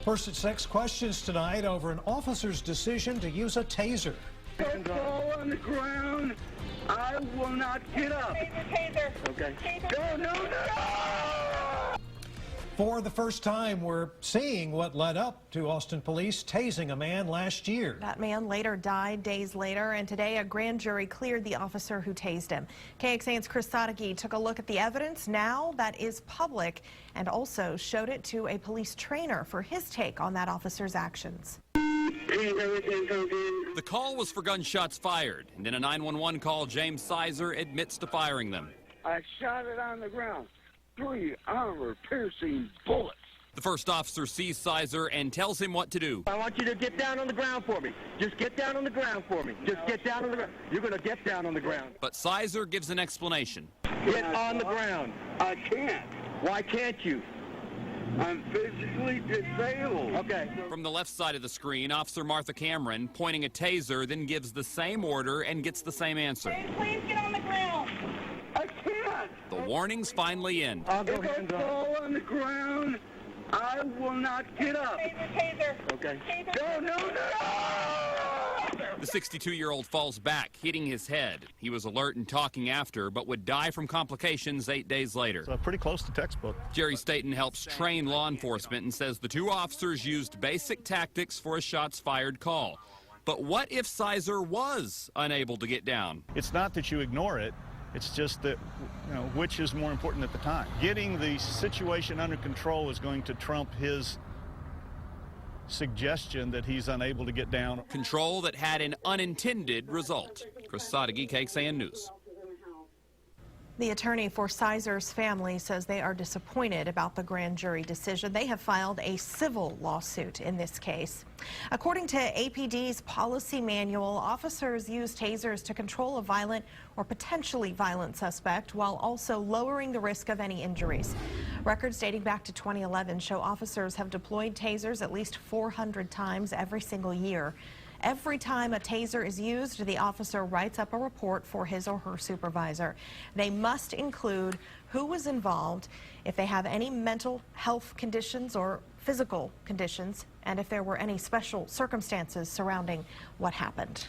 First at 6, questions tonight over an officer's decision to use a taser. Don't fall on the ground. I will not get up. Taser. Okay. Taser. No. For the first time, we're seeing what led up to Austin police tasing a man last year. That man later died days later, and today a grand jury cleared the officer who tased him. KXAN's Chris Sadeghi took a look at the evidence now that is public and also showed it to a police trainer for his take on that officer's actions. The call was for gunshots fired, and in a 911 call, James Sizer admits to firing them. I shot it on the ground. 3 armor-piercing bullets. The first officer sees Sizer and tells him what to do. I want you to get down on the ground for me. Just get down on the ground for me. Just get down on the ground. You're going to get down on the ground. But Sizer gives an explanation. Get on the ground. I can't. Why can't you? I'm physically disabled. Okay. From the left side of the screen, Officer Martha Cameron, pointing a taser, then gives the same order and gets the same answer. Please get on the ground. I can't. The warning's finally in. I'll go If hands I on. fall on the ground, I will not get up. Taser. Okay. Taser. No. The 62-year-old falls back, hitting his head. He was alert and talking after, but would die from complications 8 days later. So pretty close to textbook. Jerry Staten helps train law enforcement and says the two officers used basic tactics for a shots fired call. But what if Sizer was unable to get down? It's not that you ignore it. It's just that, which is more important at the time. Getting the situation under control is going to trump his suggestion that he's unable to get down. Control that had an unintended result. Chris Sadeghi, KXAN News. The attorney for Sizer's family says they are disappointed about the grand jury decision. They have filed a civil lawsuit in this case. According to APD's policy manual, officers use tasers to control a violent or potentially violent suspect while also lowering the risk of any injuries. Records dating back to 2011 show officers have deployed tasers at least 400 times every single year. Every time a taser is used, the officer writes up a report for his or her supervisor. They must include who was involved, if they have any mental health conditions or physical conditions, and if there were any special circumstances surrounding what happened.